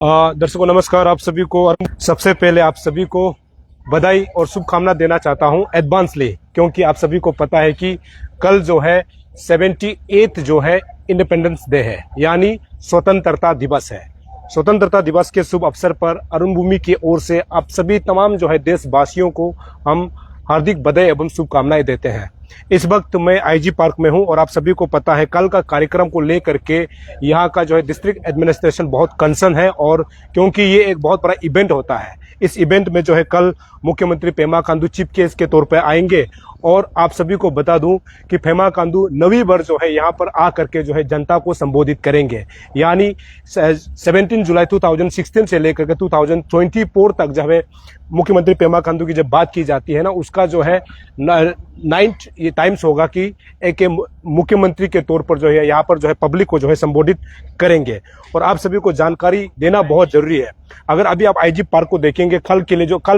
दर्शकों नमस्कार आप सभी को। और सबसे पहले आप सभी को बधाई और शुभकामना देना चाहता हूं एडवांसली, क्योंकि आप सभी को पता है कि कल जो है 78 जो है इंडिपेंडेंस डे है, यानी स्वतंत्रता दिवस है। स्वतंत्रता दिवस के शुभ अवसर पर अरुण भूमि की ओर से आप सभी तमाम जो है देशवासियों को हम हार्दिक बधाई एवं शुभकामनाएं देते हैं। इस वक्त मैं आईजी पार्क में हूं और आप सभी को पता है कल का कार्यक्रम को लेकर के यहाँ का जो है डिस्ट्रिक्ट एडमिनिस्ट्रेशन बहुत कंसर्न है, और क्योंकि ये एक बहुत बड़ा इवेंट होता है। इस इवेंट में जो है कल मुख्यमंत्री पेमा खांडू चीफ गेस्ट के तौर पर आएंगे, और आप सभी को बता दूं कि पेमा खांडू 9वीं बार जो है यहाँ पर आ करके जो है जनता को संबोधित करेंगे। यानी 17 जुलाई 2016 से लेकर के 2024 तक जो है मुख्यमंत्री पेमा खांडू की जब बात की जाती है ना, उसका जो है 9th ये टाइम्स होगा कि एक मुख्यमंत्री के तौर पर जो है यहाँ पर जो है पब्लिक को जो है संबोधित करेंगे। और आप सभी को जानकारी देना बहुत जरूरी है। अगर अभी आप आईजी पार्क को देखेंगे, कल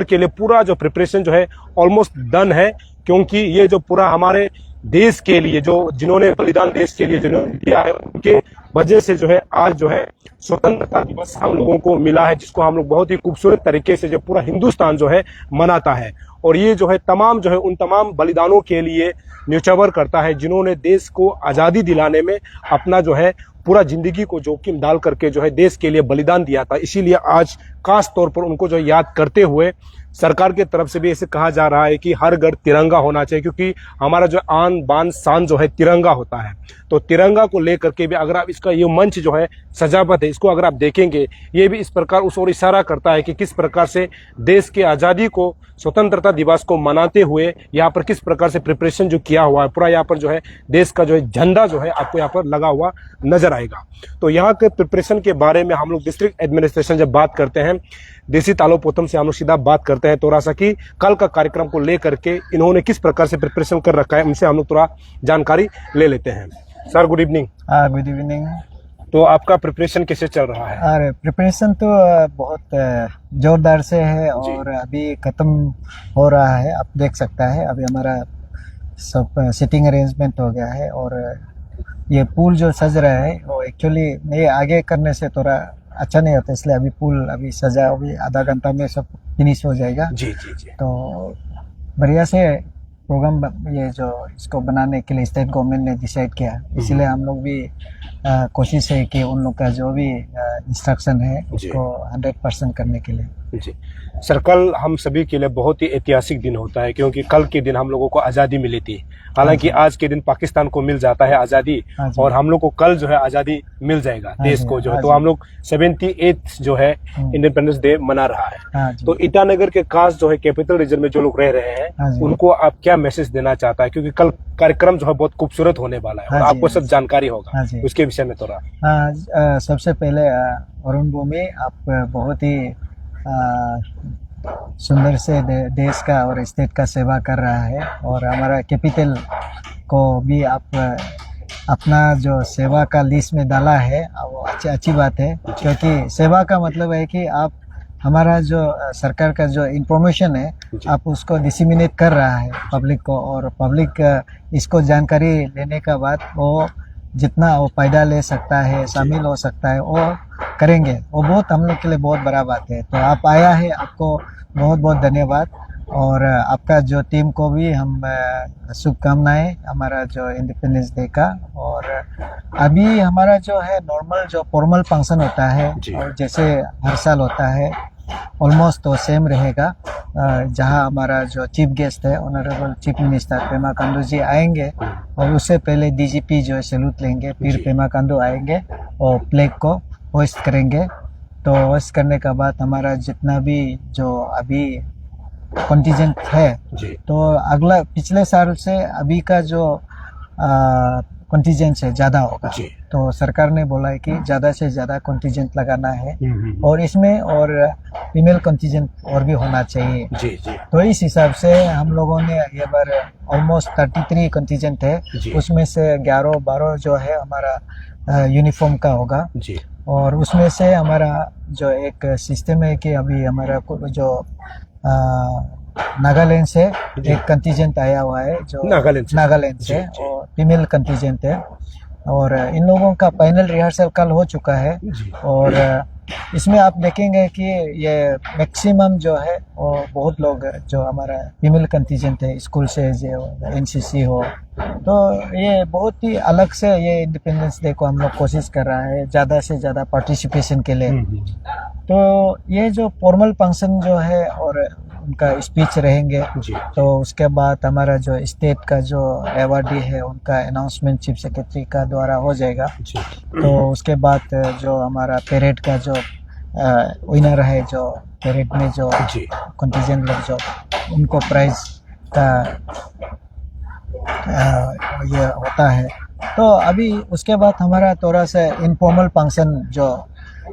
के लिए पूरा जो प्रिपरेशन जो है ऑलमोस्ट डन है, क्योंकि ये जो पूरा हमारे देश के लिए जिन्होंने बलिदान देश के लिए जिन्होंने दिया है, उनके वजह से जो है आज जो है स्वतंत्रता दिवस हम लोगों को मिला है, जिसको हम लोग बहुत ही खूबसूरत तरीके से जो पूरा हिंदुस्तान जो है मनाता है। और ये जो है तमाम जो है उन तमाम बलिदानों के लिए न्योछावर करता है, जिन्होंने देश को आज़ादी दिलाने में अपना जो है पूरा जिंदगी को जोखिम डाल करके जो है देश के लिए बलिदान दिया था। इसीलिए आज खास तौर पर उनको जो याद करते हुए सरकार की तरफ से भी ऐसे कहा जा रहा है कि हर घर तिरंगा होना चाहिए, क्योंकि हमारा जो आन बान शान जो है तिरंगा होता है। तो तिरंगा को लेकर के भी अगर आप इसका ये मंच जो है सजावट है, इसको अगर आप देखेंगे, ये भी इस प्रकार उस ओर इशारा करता है कि किस प्रकार से देश की आज़ादी को, स्वतंत्रता दिवस को मनाते हुए यहाँ पर किस प्रकार से प्रिपरेशन जो किया हुआ है, पूरा यहाँ पर जो है देश का जो है झंडा जो है आपको यहाँ पर लगा हुआ नजर आएगा। तो यहाँ के प्रिपरेशन के बारे में हम लोग डिस्ट्रिक्ट एडमिनिस्ट्रेशन जब बात करते हैं, देसी तालो पोतम से हम लोग सीधा बात करते हैं थोड़ा सा कि कल का कार्यक्रम को लेकर के इन्होंने किस प्रकार से प्रिपरेशन कर रखा है, उनसे हम लोग थोड़ा जानकारी ले लेते हैं। Sir good evening. Good evening. तो आपका प्रिपरेशन कैसे चल रहा है? अरे प्रिपरेशन तो बहुत जोरदार से है और अभी खत्म हो रहा है। आप देख सकता है अभी हमारा सब सिटिंग अरेंजमेंट हो गया है, और ये पूल जो सज रहा है वो एक्चुअली ये आगे करने से थोड़ा अच्छा नहीं होता, इसलिए अभी पूल अभी सजा, अभी आधा घंटा में सब फिनिश हो जाएगा। जी जी जी। तो बढ़िया से प्रोग्राम ये जो इसको बनाने के लिए स्टेट गवर्नमेंट ने डिसाइड किया, इसीलिए हम लोग भी कोशिश है कि उन लोग का जो भी इंस्ट्रक्शन है उसको 100% करने के लिए। जी सर, कल हम सभी के लिए बहुत ही ऐतिहासिक दिन होता है, क्योंकि कल के दिन हम लोगों को आज़ादी मिली थी। हालांकि आज के दिन पाकिस्तान को मिल जाता है आज़ादी, और हम लोग को कल जो है आज़ादी मिल जाएगा देश को जो है। तो हम लोग 78 जो है इंडिपेंडेंस डे मना रहा है। तो ईटानगर के खास जो है कैपिटल रीजन में जो लोग रह रहे हैं, उनको आप क्या मैसेज देना चाहता है, क्योंकि कल कार्यक्रम जो है बहुत खूबसूरत होने वाला है और आपको सब जानकारी होगा उसके विषय में थोड़ा। सबसे पहले अरुण भूमि, आप बहुत ही सुंदर से देश का और स्टेट का सेवा कर रहा है, और हमारा कैपिटल को भी आप अपना जो सेवा का लिस्ट में डाला है वो अच्छी बात है, क्योंकि सेवा का मतलब है कि आप हमारा जो सरकार का जो इंफॉर्मेशन है आप उसको डिसिमिनेट कर रहा है पब्लिक को, और पब्लिक इसको जानकारी लेने का बाद वो जितना वो फायदा ले सकता है, शामिल हो सकता है, वो करेंगे। वो बहुत हम लोग के लिए बहुत बड़ा बात है। तो आप आया है, आपको बहुत बहुत धन्यवाद, और आपका जो टीम को भी हम शुभकामनाएं हमारा जो इंडिपेंडेंस डे का। और अभी हमारा जो है नॉर्मल जो फॉर्मल फंक्शन होता है और जैसे हर साल होता है ऑलमोस्ट तो सेम रहेगा, जहां हमारा जो चीफ गेस्ट है honourable chief minister Pema Khandu ji आएंगे, और उससे पहले डीजीपी जो है सैल्यूट लेंगे, फिर पेमा खांडू आएंगे और फ्लैग को होस्ट करेंगे। तो होस्ट करने के बाद हमारा जितना भी जो अभी कंटिजेंट है, तो अगला पिछले साल से अभी का जो कंटिजेंट है ज़्यादा होगा। तो सरकार ने बोला है कि ज़्यादा से ज़्यादा कंटिजेंट लगाना है, और इसमें और फीमेल कंटिजेंट और भी होना चाहिए। जी जी। तो इस हिसाब से हम लोगों ने ये बार ऑलमोस्ट 33 कंटिजेंट है, उसमें से 11-12 जो है हमारा यूनिफॉर्म का होगा। और उसमें से हमारा जो एक सिस्टम है कि अभी हमारा जो नागालैंड से एक कंटिजेंट आया हुआ है, जो नागालैंड से, और फीमेल कंटिजेंट है। और इन लोगों का फाइनल रिहर्सल कल हो चुका है, और इसमें आप देखेंगे कि ये मैक्सिमम जो है वो बहुत लोग जो हमारा फीमेल कंटिजेंट है स्कूल से जो एनसीसी हो, तो ये बहुत ही अलग से ये इंडिपेंडेंस डे को हम लोग कोशिश कर रहा है ज़्यादा से ज़्यादा पार्टिसिपेशन के लिए। तो ये जो फॉर्मल फंक्शन जो है और उनका स्पीच रहेंगे, जी तो उसके बाद हमारा जो स्टेट का जो अवार्डी है उनका अनाउंसमेंट चीफ सेक्रेटरी का द्वारा हो जाएगा। जी तो उसके बाद जो हमारा परेड का जो विनर है, जो परेड में जो जी कंटिजेंट लोग जो उनको प्राइज का ये होता है। तो अभी उसके बाद हमारा थोड़ा सा इनफॉर्मल फंक्शन जो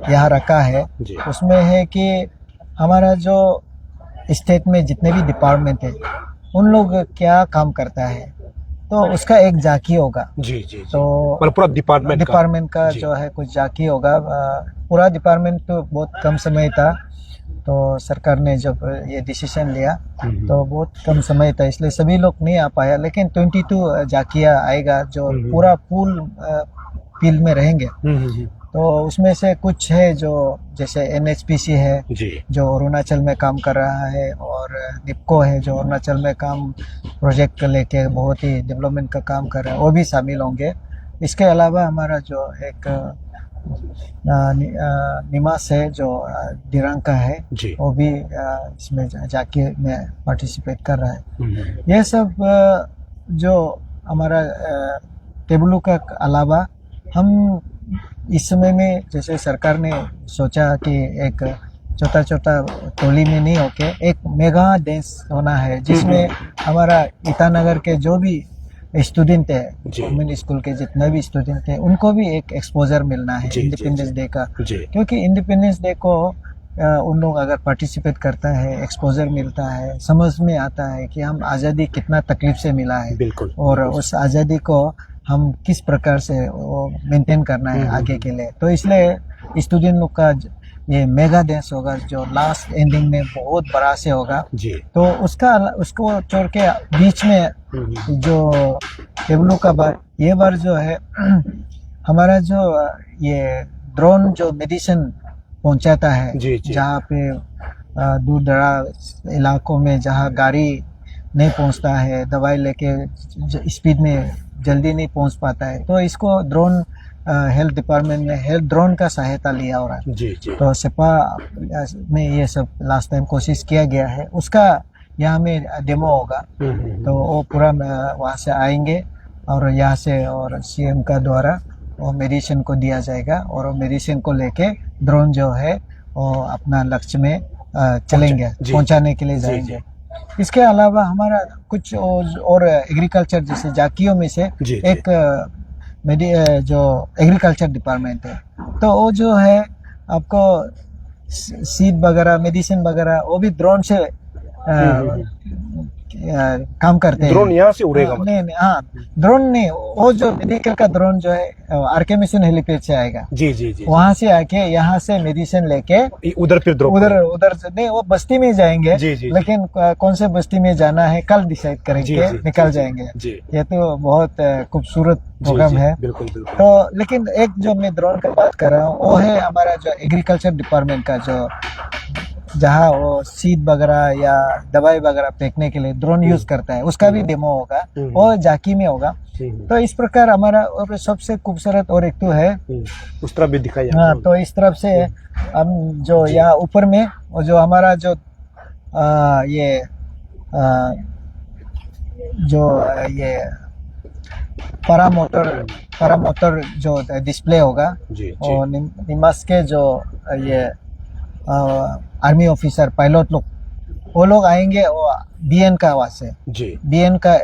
यहाँ रखा है जी उसमें है कि हमारा जो स्टेट में जितने भी डिपार्टमेंट है उन लोग क्या काम करता है, तो उसका एक झांकी होगा। जी जी तो मतलब पूरा डिपार्टमेंट का जी। जो है कुछ झांकी होगा। पूरा डिपार्टमेंट तो बहुत कम समय था, तो सरकार ने जब ये डिसीजन लिया तो बहुत कम समय था, इसलिए सभी लोग नहीं आ पाया। लेकिन 22 झांकियाँ आएगा जो पूरा फुल फील्ड में रहेंगे। तो उसमें से कुछ है जो जैसे एनएचपीसी है जी जो अरुणाचल में काम कर रहा है, और निपको है जो अरुणाचल में काम प्रोजेक्ट लेके बहुत ही डेवलपमेंट का काम कर रहा है, वो भी शामिल होंगे। इसके अलावा हमारा जो एक निमास है जो दिरांग का है, जी वो भी इसमें जाके में पार्टिसिपेट कर रहा है। ये सब जो हमारा टेबलू का अलावा हम इस समय में जैसे सरकार ने सोचा कि एक छोटा छोटा टोली में नहीं होके एक मेगा डांस होना है, जिसमें हमारा ईटानगर के जो भी स्टूडेंट है, गवर्नमेंट स्कूल के जितने भी स्टूडेंट हैं, उनको भी एक एक्सपोजर मिलना है इंडिपेंडेंस डे का। क्योंकि इंडिपेंडेंस डे को उन लोग अगर पार्टिसिपेट करता है, एक्सपोजर मिलता है, समझ में आता है कि हम आज़ादी कितना तकलीफ से मिला है, बिल्कुल, और उस आज़ादी को हम किस प्रकार से वो मेंटेन करना है आगे के लिए। तो इसलिए स्टूडेंट लोग का ये मेगा डांस होगा जो लास्ट एंडिंग में बहुत बड़ा से होगा जी। तो उसको छोड़ के बीच में जो टेबलों का ये बार जो है हमारा जो ये ड्रोन जो मेडिसिन पहुंचाता है जहाँ पे दूर दराज इलाकों में जहाँ गाड़ी नहीं पहुंचता है, दवाई लेके स्पीड में जल्दी नहीं पहुंच पाता है, तो इसको ड्रोन हेल्थ डिपार्टमेंट ने हेल्थ ड्रोन का सहायता लिया हो रहा है। जी जी। तो सेपा में ये सब लास्ट टाइम कोशिश किया गया है, उसका यहाँ में डेमो होगा। तो वो पूरा वहाँ से आएंगे और यहाँ से और सीएम का द्वारा वो मेडिसिन को दिया जाएगा, और वो मेडिसिन को लेके ड्रोन जो है वो अपना लक्ष्य में चलेंगे, पहुँचाने के लिए जाएंगे। इसके अलावा हमारा कुछ और एग्रीकल्चर जैसे जाकियों में से एक जो एग्रीकल्चर डिपार्टमेंट है, तो वो जो है आपको सीड वगैरह मेडिसिन वगैरह वो भी ड्रोन से काम करते हैं। ड्रोन यहाँ से उड़ेगा? नहीं, हाँ ड्रोन नहीं, वो जो मेडिकल का ड्रोन जो है आरके मिशन हेलीपैड से आएगा। जी जी जी। वहाँ से आके यहाँ से मेडिसिन लेके उधर फिर उधर नहीं, वो बस्ती में जाएंगे। जी जी। लेकिन कौन से बस्ती में जाना है कल डिसाइड करेंगे, निकल जाएंगे। ये तो बहुत खूबसूरत प्रोग्राम है। बिल्कुल बिल्कुल। तो लेकिन एक जो मैं ड्रोन की बात कर रहा हूँ वो है हमारा जो एग्रीकल्चर डिपार्टमेंट का, जो जहाँ वो सीड वगैरह या दवाई वगैरह फेंकने के लिए ड्रोन यूज करता है, उसका भी डेमो होगा, वो जाकी में होगा। तो इस प्रकार हमारा और सबसे खूबसूरत और एक तो है उस तरफ भी दिखाई। हाँ, तो इस तरफ से हम जो यहाँ ऊपर में और जो हमारा जो ये पैरामोटर जो डिस्प्ले होगा, और निमास के जो ये आर्मी ऑफिसर पायलट लोग वो लोग आएंगे, वो बीएन का वहाँ से बीएन का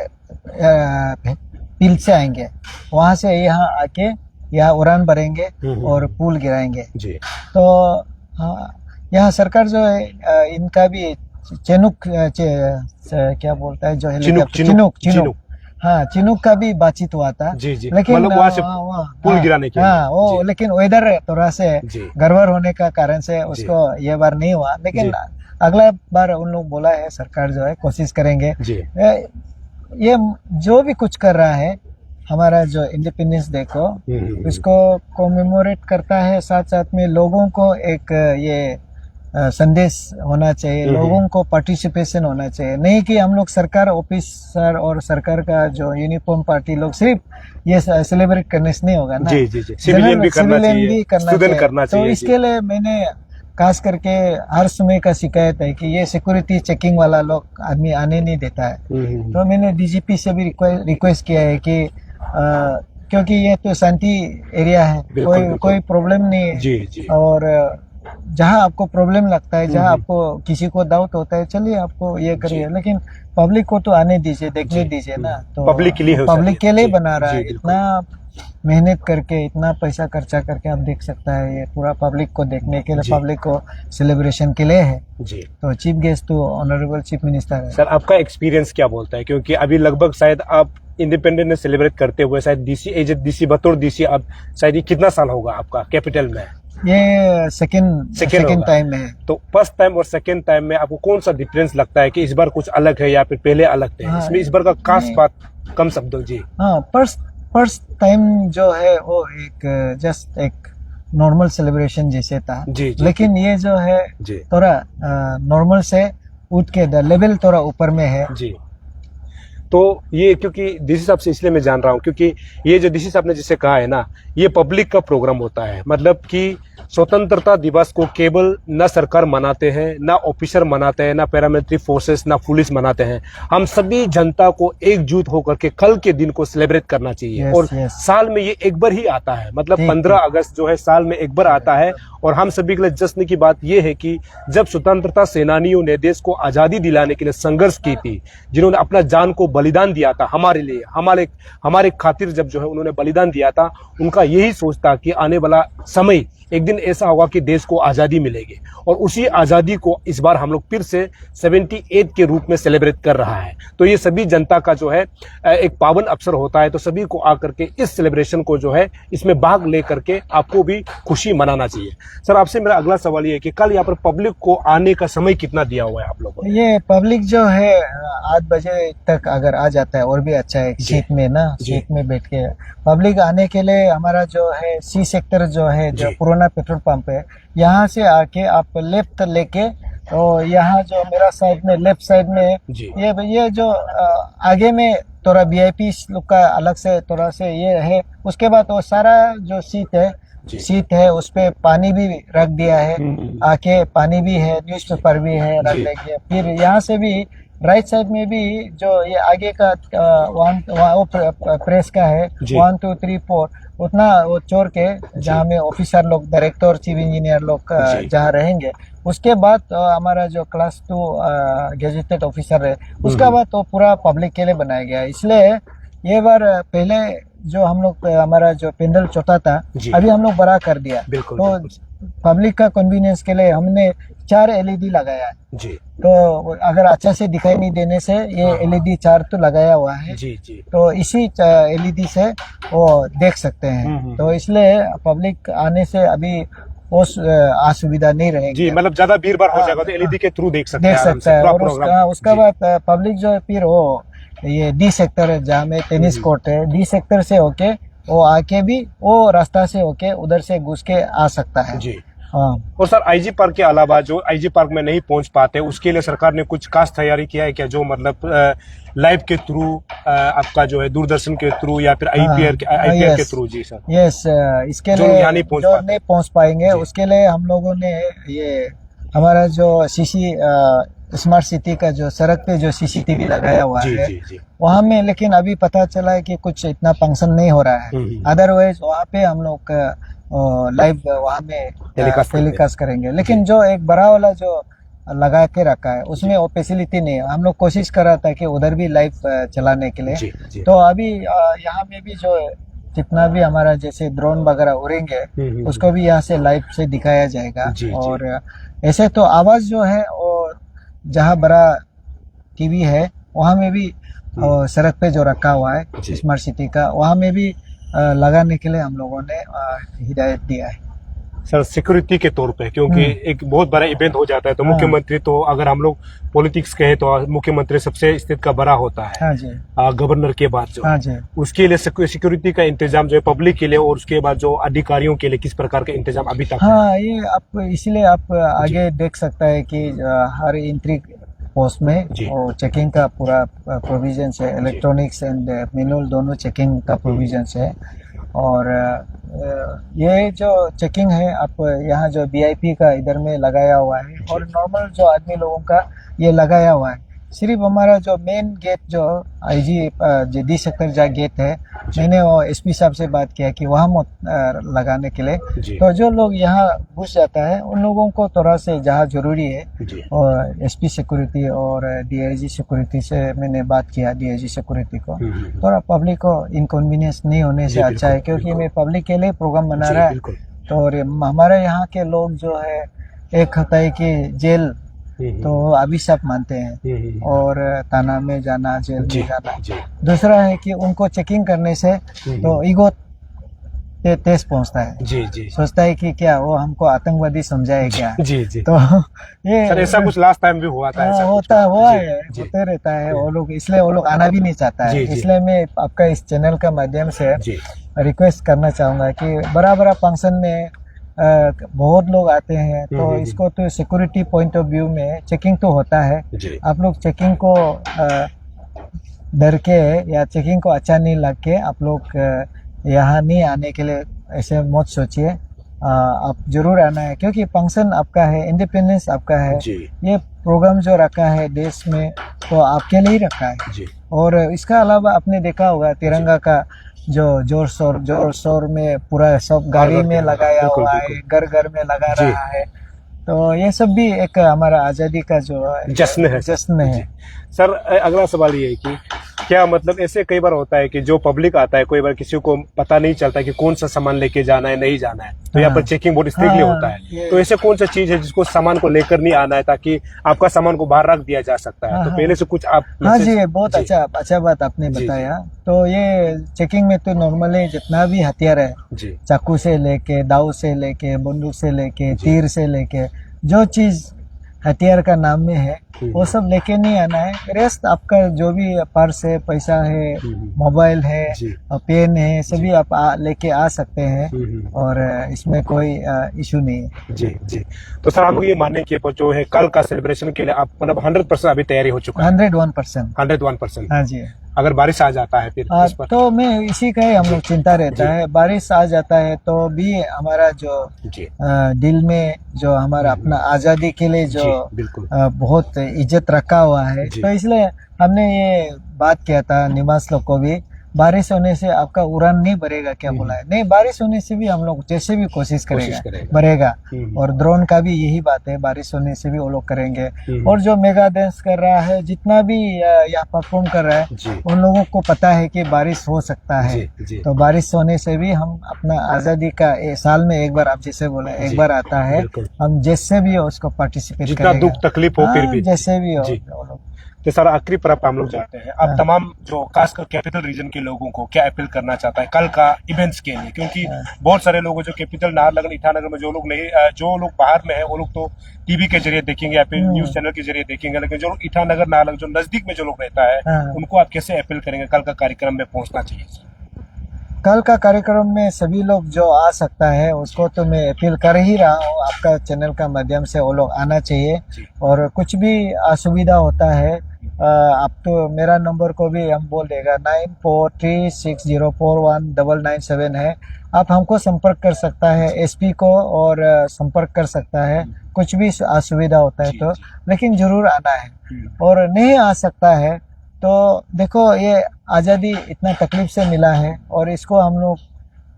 फील्ड से आएंगे, वहाँ से यहाँ आके यहाँ उड़ान भरेंगे और पुल गिराएंगे। तो यहाँ सरकार जो है इनका भी क्या बोलता है जो चिनूक हाँ, चिनूक का भी बातचीत हुआ था। लेकिन वहाँ से पुल गिराने के हाँ वो, लेकिन वेदर थोड़ा से गड़बड़ होने का कारण से उसको ये बार नहीं हुआ। लेकिन अगला बार उन लोग बोला है, सरकार जो है कोशिश करेंगे। ये जो भी कुछ कर रहा है हमारा जो इंडिपेंडेंस डे को इसको कोमेमोरेट करता है, साथ साथ में लोगों को एक ये संदेश होना चाहिए, लोगों को पार्टिसिपेशन होना चाहिए। नहीं कि हम लोग सरकार ऑफिसर और सरकार का जो यूनिफॉर्म पार्टी लोग सिर्फ ये सेलिब्रेट करने से नहीं होगा ना। जी जी जी, सिविलियन भी करना चाहिए, स्टूडेंट करना तो चाहिए। इसके लिए मैंने खास करके हर समय का शिकायत है कि ये सिक्योरिटी चेकिंग वाला लोग आदमी आने नहीं देता है। तो मैंने डीजीपी से भी रिक्वेस्ट किया है कि क्योंकि ये तो शांति एरिया है, कोई प्रॉब्लम नहीं है। जी जी। और जहाँ आपको प्रॉब्लम लगता है, जहाँ आपको किसी को डाउट होता है, चलिए आपको ये करिए, लेकिन पब्लिक को तो आने दीजिए, देखने दीजिए ना। तो पब्लिक के लिए पब्लिक के लिए बना रहा है, इतना मेहनत करके, इतना पैसा खर्चा करके आप देख सकता है, ये पूरा पब्लिक को देखने के लिए, पब्लिक को सेलिब्रेशन के लिए है जी। तो चीफ गेस्ट तो ऑनरेबल चीफ मिनिस्टर है। सर आपका एक्सपीरियंस क्या बोलता है, क्योंकि अभी लगभग शायद आप इंडिपेंडेंस डे सेलिब्रेट करते हुए शायद डीसी बतौर डीसी आप शायद ये कितना साल होगा आपका कैपिटल में? ये सेकंड टाइम है। तो फर्स्ट टाइम और सेकंड टाइम में आपको कौन सा डिफरेंस लगता है कि इस बार कुछ अलग है या फिर पहले अलग थे? हाँ, इसमें इस बार का खास बात कम शब्दों जी। हाँ, फर्स्ट टाइम जो है वो एक जस्ट एक नॉर्मल सेलिब्रेशन जैसे था जी, जी, लेकिन ये जो है थोड़ा नॉर्मल से उठ के लेवल थोड़ा ऊपर में है जी। तो ये क्योंकि डीसी साहब से इसलिए मैं जान रहा हूँ क्योंकि ये जो डीसी साहब ने जिसे कहा है ना, ये पब्लिक का प्रोग्राम होता है। मतलब कि स्वतंत्रता दिवस को केवल न सरकार मनाते हैं, ना ऑफिसर मनाते हैं, ना पैरामिलिट्री फोर्सेस, ना पुलिस मनाते हैं। हम सभी जनता को एकजुट होकर के कल के दिन को सेलिब्रेट करना चाहिए। और साल में ये एक बार ही आता है, मतलब 15 अगस्त जो है साल में एक बार आता है। और हम सभी के लिए जश्न की बात यह है कि जब स्वतंत्रता सेनानियों ने देश को आजादी दिलाने के लिए संघर्ष की थी, जिन्होंने अपना जान को बलिदान दिया था हमारे लिए, हमारे खातिर जब जो है उन्होंने बलिदान दिया था, उनका यही सोच था कि आने वाला समय एक दिन ऐसा होगा कि देश को आजादी मिलेगी। और उसी आजादी को इस बार हम लोग फिर से 78 के रूप में सेलिब्रेट कर रहा है। तो ये सभी जनता का जो है एक पावन अवसर होता है। तो सभी को आकर के इस सेलिब्रेशन को जो है इसमें भाग लेकर के आपको भी खुशी मनाना चाहिए। सर आपसे मेरा अगला सवाल ये है कि कल यहाँ पर पब्लिक को आने का समय कितना दिया हुआ है आप लोगों ने? ये पब्लिक जो है 8 बजे तक अगर आ जाता है और भी अच्छा है, सीट में ना, सीट में बैठ के पब्लिक आने के लिए हमारा जो है सी सेक्टर जो है, जो पुराना पेट्रोल पंप है, यहाँ से आके आप लेफ्ट लेके, तो यहाँ जो मेरा साइड में लेफ्ट साइड में ये जो आगे में थोड़ा वीआईपी लोग का अलग से थोड़ा से ये है। उसके बाद वो सारा जो सीट है उस पे पानी भी रख दिया है, आके पानी भी है, न्यूज़पेपर भी है रख देंगे। फिर यहाँ से भी राइट साइड में भी जो ये आगे का प्रेस का है 1 2 3 4 उतना वो छोड़ के जहाँ में ऑफिसर लोग, डायरेक्टर, चीफ इंजीनियर लोग जहाँ रहेंगे, उसके बाद हमारा जो क्लास 2 गेजेटेड ऑफिसर है, उसका बाद तो पूरा पब्लिक के लिए बनाया गया। इसलिए ये बार पहले जो हम लोग हमारा जो पेंडल छोटा था, अभी हम लोग बड़ा कर दिया। तो पब्लिक का कन्वीनियंस के लिए हमने 4 एलईडी लगाया है जी। तो अगर अच्छा से दिखाई नहीं देने से ये एलईडी 4 तो लगाया हुआ है जी। तो इसी एलईडी से वो देख सकते हैं। तो इसलिए पब्लिक आने से अभी वो असुविधा नहीं रहेगी जी। मतलब ज्यादा भीड़ भाड़ हो जाएगा तो एलईडी के थ्रू देख सकते हैं। और उसका बाद पब्लिक जो है फिर वो ये डी सेक्टर है जहाँ में टेनिस कोर्ट है, डी सेक्टर से होके वो आके भी वो रास्ता से होके उधर से घुस के आ सकता है जी। हाँ। और सर आईजी पार्क के अलावा जो आईजी पार्क में नहीं पहुंच पाते उसके लिए सरकार ने कुछ खास तैयारी किया है क्या? जो मतलब लाइव के थ्रू आपका जो है दूरदर्शन के थ्रू या फिर आईपीएल के थ्रू? जी सर। यस, इसके लिए जो नहीं पहुंच पाएंगे उसके लिए हम लोगों ने ये हमारा जो सीसी स्मार्ट सिटी का जो सड़क पे जो सीसीटीवी लगाया हुआ है वहाँ में, लेकिन अभी पता चला है कि कुछ इतना फंक्शन नहीं हो रहा है। अदरवाइज वहाँ पे हम लोग लाइव वहाँ में टेलीकास्ट करेंगे। लेकिन जो एक बड़ा वाला जो लगा के रखा है उसमें वो फैसिलिटी नहीं है। हम लोग कोशिश कर रहा था कि उधर भी लाइव चलाने के लिए। तो अभी यहाँ में भी जो जितना भी हमारा जैसे ड्रोन वगैरह उड़ेंगे उसको भी यहाँ से लाइव से दिखाया जाएगा। और ऐसे तो आवाज जो है वो जहाँ बड़ा टीवी है वहाँ में भी सड़क पे जो रखा हुआ है स्मार्ट सिटी का, वहाँ में भी लगाने के लिए हम लोगों ने हिदायत दिया है। सर सिक्योरिटी के तौर पे, क्योंकि एक बहुत बड़ा इवेंट हो जाता है तो मुख्यमंत्री तो, अगर हम लोग पॉलिटिक्स कहें तो मुख्यमंत्री सबसे स्टेट का बड़ा होता है। हाँ जी। गवर्नर के बाद जो हाँ जी। उसके लिए सिक्योरिटी का इंतजाम जो है पब्लिक के लिए और उसके बाद जो अधिकारियों के लिए किस प्रकार का इंतजाम अभी तक है? हाँ, ये आप इसलिए आप आगे देख सकता है कि हर एंट्री पोस्ट में जी। वो चेकिंग का पूरा प्रोविजन है, इलेक्ट्रॉनिक्स एंड मैनुअल दोनों चेकिंग का प्रोविजन है। और ये जो चेकिंग है आप यहाँ जो वीआईपी का इधर में लगाया हुआ है और नॉर्मल जो आदमी लोगों का ये लगाया हुआ है। सिर्फ हमारा जो मेन गेट जो आईजी जदी सकरजा गेट है, मैंने वो एसपी साहब से बात किया कि वहाँ मत लगाने के लिए। तो जो लोग यहाँ घुस जाता है उन लोगों को थोड़ा से जहाँ जरूरी है, और एसपी सिक्योरिटी और डीआईजी सिक्योरिटी से मैंने बात किया, डीआईजी सिक्योरिटी को थोड़ा पब्लिक को इनकन्वीनियंस नहीं होने से अच्छा है, क्योंकि मैं पब्लिक के लिए प्रोग्राम बना रहा है। तो हमारे यहाँ के लोग जो है एक होता है कि जेल तो अभिशाप मानते हैं और थाना में जाना, जेल में जाना। दूसरा है कि उनको चेकिंग करने से तो ईगो तेज पहुंचता है। जी जी। सोचता है कि क्या वो हमको आतंकवादी समझाए क्या। जी जी। तो ये सर ऐसा कुछ लास्ट टाइम भी हुआ था, ऐसा होते रहता है। वो लोग इसलिए वो लोग आना भी नहीं चाहता है। इसलिए मैं आपका इस चैनल का माध्यम से रिक्वेस्ट करना चाहूंगा कि बड़ा बड़ा फंक्शन में बहुत लोग आते हैं, तो इसको तो सिक्योरिटी पॉइंट ऑफ व्यू में चेकिंग तो होता है। आप लोग चेकिंग को डर के या चेकिंग को अच्छा नहीं लग के आप लोग यहाँ नहीं आने के लिए ऐसे मत सोचिए। आप जरूर आना है, क्योंकि फंक्शन आपका है, इंडिपेंडेंस आपका है। ये प्रोग्राम जो रखा है देश में तो आपके लिए ही रखा है। और इसका अलावा आपने देखा होगा तिरंगा का जो जोर शोर में पूरा सब गाड़ी में लगाया हुआ है, घर घर में लगा रहा है। तो ये सब भी एक हमारा आज़ादी का जो जश्न है। सर अगला सवाल ये है कि क्या मतलब ऐसे कई बार होता है कि जो पब्लिक आता है, कोई बार किसी को पता नहीं चलता कि कौन सा सामान लेके जाना है, नहीं जाना है, तो यहाँ पर चेकिंग बहुत स्ट्रिक्टली होता है। तो ऐसे कौन सा चीज है जिसको सामान को लेकर नहीं आना है ताकि आपका सामान को बाहर रख दिया जा सकता है? तो पहले से कुछ आप हाँ जी, बहुत अच्छा बात आपने बताया। तो ये चेकिंग में तो नॉर्मली जितना भी हथियार है, चाकू से लेके, दाव से लेके, बंदूक से लेके, तीर से लेके, जो चीज हथियार का नाम में है वो सब लेके नहीं आना है। रेस्ट आपका जो भी पर्स है, पैसा है, मोबाइल है, पेन है, सभी आप लेके आ सकते हैं और इसमें कोई इशू नहीं है। जी जी। तो सर आपको ये मानने के जो है कल का सेलिब्रेशन के लिए आप मतलब 100% अभी तैयारी हो चुका है? 101%। हाँ जी। अगर बारिश आ जाता है फिर इस पर? तो मैं इसी का ही हम लोग चिंता रहता है। बारिश आ जाता है तो भी हमारा जो दिल में जो हमारा अपना आजादी के लिए जो बहुत इज्जत रखा हुआ है, तो इसलिए हमने ये बात किया था निवास लोग को भी, बारिश होने से आपका उड़ान नहीं बढ़ेगा क्या बोला है। नहीं, बारिश होने से भी हम लोग जैसे भी कोशिश करेगा बढ़ेगा। और ड्रोन का भी यही बात है, बारिश होने से भी वो लोग करेंगे। और जो मेगा डांस कर रहा है, जितना भी यहाँ परफॉर्म कर रहा है, उन लोगों को पता है कि बारिश हो सकता है। तो बारिश होने से भी हम अपना आजादी का साल में एक बार, आप जैसे बोला एक बार आता है, हम जैसे भी हो उसको पार्टिसिपेट करेंगे, दुख तकलीफ हो फिर भी जैसे भी हो। तो सर आखिरी पर हम लोग जाते हैं, आप तमाम जो खासकर कैपिटल रीजन के लोगों को क्या अपील करना चाहता है कल का इवेंट्स के लिए? क्योंकि बहुत सारे लोग जो कैपिटल नाहरलगुन, ईटानगर में जो लोग बाहर में है वो लोग तो टीवी के जरिए देखेंगे या फिर न्यूज चैनल के जरिए देखेंगे, लेकिन जो लोग ईटानगर नाहरलगुन जो नजदीक में जो लोग रहता है उनको आप कैसे अपील करेंगे कल का कार्यक्रम में पहुंचना चाहिए? कल का कार्यक्रम में सभी लोग जो आ सकता है उसको तो मैं अपील कर ही रहा हूँ, आपका चैनल का माध्यम से वो लोग आना चाहिए। और कुछ भी असुविधा होता है आप तो मेरा नंबर को भी हम बोल देगा, 9436041997 है। आप हमको संपर्क कर सकता है, एसपी को और संपर्क कर सकता है, कुछ भी असुविधा होता है तो। लेकिन जरूर आना है। और नहीं आ सकता है तो देखो, ये आज़ादी इतना तकलीफ से मिला है और इसको हम लोग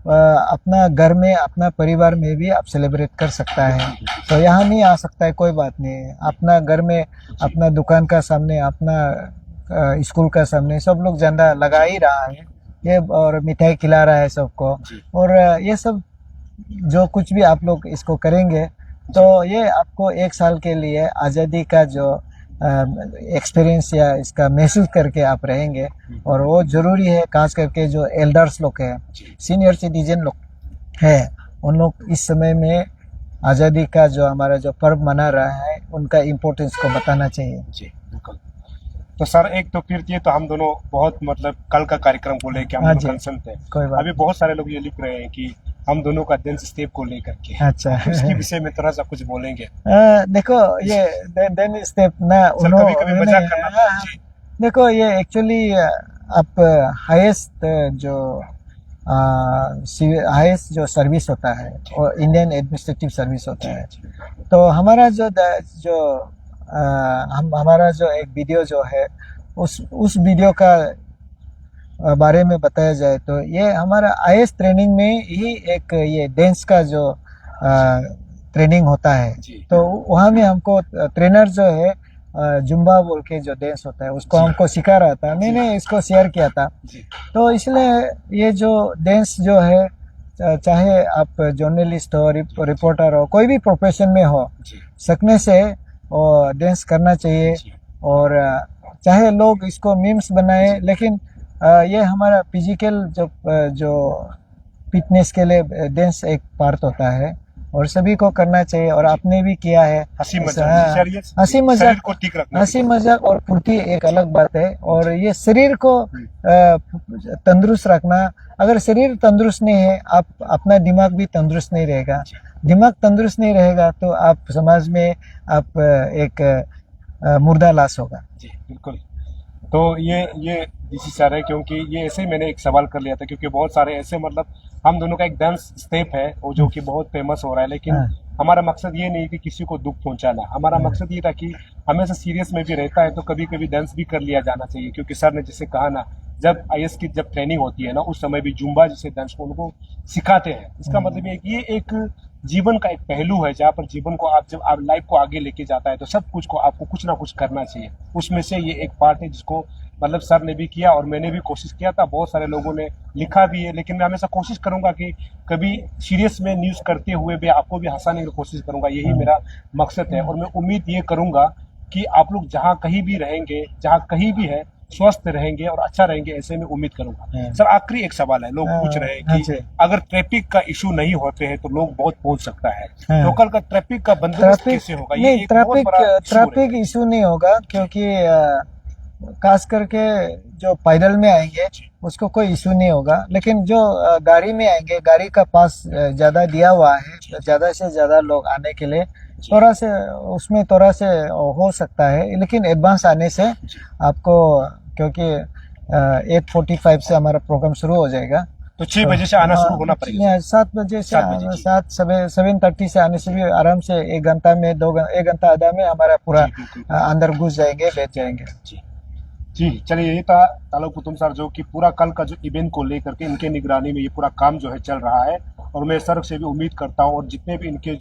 अपना घर में, अपना परिवार में भी आप सेलिब्रेट कर सकता है। तो यहाँ नहीं आ सकता है, कोई बात नहीं है। अपना घर में, अपना दुकान का सामने, अपना स्कूल का सामने सब लोग झंडा लगा ही रहा है ये, और मिठाई खिला रहा है सबको। और ये सब जो कुछ भी आप लोग इसको करेंगे तो ये आपको एक साल के लिए आज़ादी का जो एक्सपीरियंस या इसका महसूस करके आप रहेंगे। और वो जरूरी है, खास करके जो एल्डर्स लोग हैं, सीनियर सिटीजन लोग हैं, उन लोग इस समय में आज़ादी का जो हमारा जो पर्व मना रहा है उनका इम्पोर्टेंस को बताना चाहिए। जी बिल्कुल। तो सर एक तो फिर ये तो हम दोनों बहुत मतलब कल का कार्यक्रम को लेके हम हाँ दोनों जी, कंसर्न थे। कोई बात अभी बहुत सारे लोग ये लिख रहे हैं कि हम दोनों का डांस स्टेप को लेकर के, अच्छा। तो इसके विषय में थोड़ा सा कुछ बोलेंगे। देखो ये देन स्टेप ना सर कभी कभी मजाक करना हाँ, जी देखो ये एक्चुअली आप हाईएस्ट जो हाईएस्ट जो सर्विस होता है और इंडियन एडमिनिस्ट्रेटिव सर्विस होता है। तो हमारा जो हमारा जो एक वीडियो जो है उस वीडियो का बारे में बताया जाए तो ये हमारा आईएएस ट्रेनिंग में ही एक ये डांस का जो ट्रेनिंग होता है। जी तो वहाँ में हमको ट्रेनर जो है जुम्बा बोल के जो डांस होता है उसको हमको सिखा रहा था, मैंने इसको शेयर किया था। जी तो इसलिए ये जो डांस जो है चाहे आप जर्नलिस्ट हो, रिपोर्टर हो, कोई भी प्रोफेशन में हो, जी सीखने से और डांस करना चाहिए। जी और चाहे लोग इसको मीम्स बनाए, लेकिन ये हमारा फिजिकल जो फिटनेस के लिए डांस एक पार्ट होता है और सभी को करना चाहिए। और आपने भी किया है। हंसी हाँ, मजाक हंसी मजाक शरीर को ठीक रखना। हंसी मजाक और फुर्ती एक अलग बात है। और ये शरीर को तंदुरुस्त रखना, अगर शरीर तंदुरुस्त नहीं है आप अपना दिमाग भी तंदुरुस्त नहीं रहेगा। दिमाग तंदुरुस्त नहीं रहेगा तो आप समाज में आप एक मुर्दा लाश होगा। जी बिल्कुल। तो ये डीसी सर है, क्योंकि ये ऐसे ही मैंने एक सवाल कर लिया था, क्योंकि बहुत सारे ऐसे मतलब हम दोनों का एक डांस स्टेप है वो जो कि बहुत फेमस हो रहा है, लेकिन हाँ। हमारा मकसद ये नहीं कि किसी को दुख पहुंचाना। हमारा मकसद ये था कि हमेशा सीरियस में भी रहता है तो कभी कभी डांस भी कर लिया जाना चाहिए। क्योंकि सर ने जैसे कहा ना, जब आईएएस की जब ट्रेनिंग होती है ना उस समय भी जुम्बा जैसे डांस को उनको सिखाते हैं। इसका मतलब ये एक जीवन का एक पहलू है जहाँ पर जीवन को जब आप लाइफ को आगे लेके जाता है तो सब कुछ को आपको कुछ ना कुछ करना चाहिए। उसमें से ये एक पार्ट है जिसको मतलब सर ने भी किया और मैंने भी कोशिश किया था, बहुत सारे लोगों ने लिखा भी है। लेकिन मैं हमेशा कोशिश करूंगा कि कभी सीरियस में न्यूज़ करते हुए भी आपको भी हंसाने की कोशिश करूंगा, यही मेरा मकसद है। और मैं उम्मीद ये करूंगा कि आप लोग जहाँ कहीं भी रहेंगे, जहाँ कहीं भी है, स्वस्थ रहेंगे और अच्छा रहेंगे, ऐसे में उम्मीद करूंगा। सर आखिरी एक सवाल है, लोग पूछ रहे हैं कि अगर ट्रैफिक का इशू नहीं होते हैं तो लोग बहुत पहुंच सकता है, लोकल का ट्रैफिक का बंदोबस्त कैसे होगा? ये एक बहुत बड़ा ट्रैफिक इशू नहीं होगा, क्योंकि खास करके जो पैदल में आएंगे उसको कोई इशू नहीं होगा। लेकिन जो गाड़ी में आएंगे, गाड़ी का पास ज्यादा दिया हुआ है, ज्यादा से ज्यादा लोग आने के लिए थोड़ा से उसमें थोड़ा से हो सकता है। लेकिन एडवांस आने से आपको, क्योंकि 8:45 से हमारा प्रोग्राम शुरू हो जाएगा तो 6 बजे से आना शुरू होना पड़ेगा। 7 बजे से 7:30 से आने से भी आराम से 1 घंटा में 1 घंटा आधा में हमारा पूरा अंदर घुस जाएंगे, बैठ जाएंगे। जी चलिए, ये था तालुक पुतुम सर जो कि पूरा कल का जो इवेंट को लेकर के इनके निगरानी में ये पूरा काम जो है चल रहा है। और मैं सर से भी उम्मीद करता हूँ और जितने भी इनके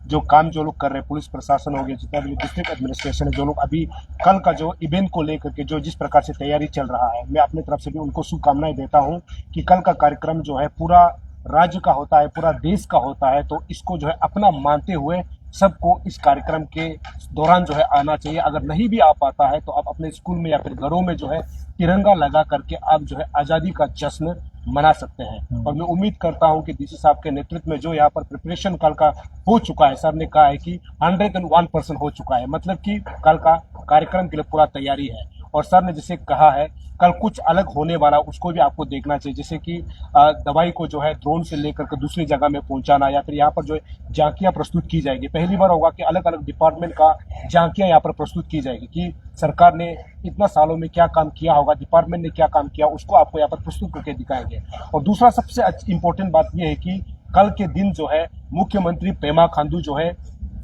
जो काम जो लोग कर रहे हैं, पुलिस प्रशासन हो गया, जितना भी डिस्ट्रिक्ट एडमिनिस्ट्रेशन है, जो लोग अभी कल का जो इवेंट को लेकर के जो जिस प्रकार से तैयारी चल रहा है, मैं अपनी तरफ से भी उनको शुभकामनाएं देता हूं कि कल का कार्यक्रम जो है पूरा राज्य का होता है, पूरा देश का होता है। तो इसको जो है अपना मानते हुए सबको इस कार्यक्रम के दौरान जो है आना चाहिए। अगर नहीं भी आ पाता है तो आप अपने स्कूल में या फिर घरों में जो है तिरंगा लगा करके आप जो है आज़ादी का जश्न मना सकते हैं। और मैं उम्मीद करता हूं कि डीसी साहब के नेतृत्व में जो यहाँ पर प्रिपरेशन कल का हो चुका है, सर ने कहा है कि 101% हो चुका है, मतलब कि कल का कार्यक्रम के लिए पूरा तैयारी है। और सर ने जैसे कहा है कल कुछ अलग होने वाला, उसको भी आपको देखना चाहिए, जैसे कि दवाई को जो है ड्रोन से लेकर के दूसरी जगह में पहुंचाना, या फिर यहाँ पर जो है झांकियां प्रस्तुत की जाएगी। पहली बार होगा कि अलग अलग डिपार्टमेंट का झांकियां यहाँ पर प्रस्तुत की जाएगी कि सरकार ने इतना सालों में क्या काम किया होगा, डिपार्टमेंट ने क्या काम किया, उसको आपको यहाँ पर प्रस्तुत करके दिखाएंगे। और दूसरा सबसे इम्पोर्टेंट बात यह है कि कल के दिन जो है मुख्यमंत्री पेमा खांडू जो है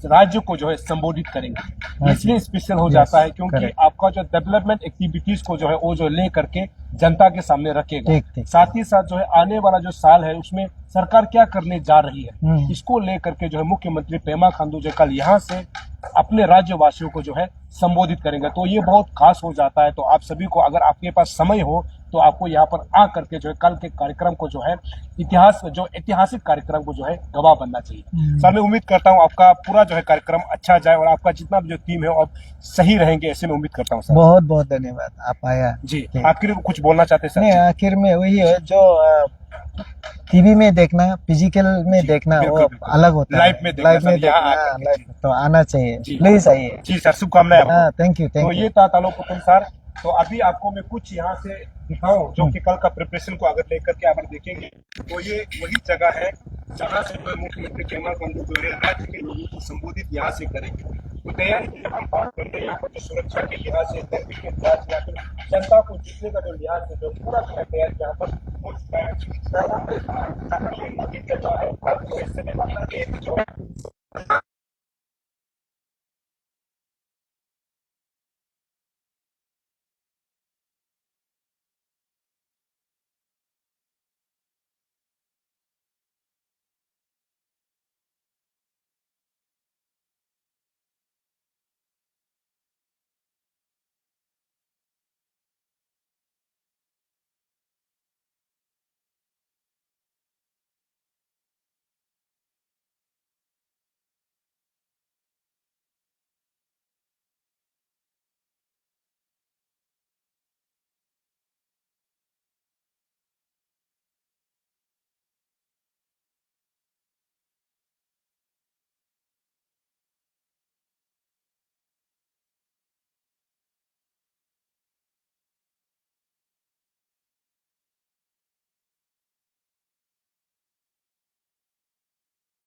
राज्य को जो है संबोधित करेंगे। इसलिए स्पेशल हो जाता है क्योंकि आपका जो डेवलपमेंट एक्टिविटीज को जो है वो जो ले करके जनता के सामने रखेगा। साथ ही साथ जो है आने वाला जो साल है उसमें सरकार क्या करने जा रही है, इसको लेकर के जो है मुख्यमंत्री पेमा खांडू जो कल यहाँ से अपने राज्यवासियों को जो है संबोधित करेंगे। तो ये बहुत खास हो जाता है। तो आप सभी को, अगर आपके पास समय हो तो आपको यहाँ पर आ करके जो है कल के कार्यक्रम को जो है ऐतिहासिक कार्यक्रम को जो है गवाह बनना चाहिए। सर मैं उम्मीद करता हूँ आपका पूरा जो है कार्यक्रम अच्छा जाए और आपका जितना भी जो टीम है आप सही रहेंगे, ऐसे मैं उम्मीद करता हूँ सर। बहुत बहुत धन्यवाद आप आया जी ठीक। आखिर में कुछ बोलना चाहते हैं सर? नहीं, आखिर में वही है जो टीवी में देखना, फिजिकल में देखना बिल्कुल, वो बिल्कुल। अलग होता लाइव है। में देखना लाइव में सर, यहाँ देखना, आकर के। लाइव तो आना चाहिए। जी। प्लीज आइए। जी सर, शुभकामनाएं आपको। हाँ, थैंक यू तो थैंक ये यू। था तालो पुतुम सर। तो अभी आपको मैं कुछ यहाँ से दिखाऊं जो कि कल का प्रिपरेशन को अगर लेकर के अगर देखेंगे तो ये वही जगह है जहाँ से जो मुख्यमंत्री पेमा खांडू जो है राज्य के लोगों को संबोधित यहाँ से करेंगे। तो तैयारी की हम बात करते हैं यहाँ पर जो सुरक्षा के लिहाज से, गर्मी के लिहाज से, या फिर जनता को जीतने का जो लिहाज है, जो पूरा तैयारी यहाँ पर हो चुका है। जो है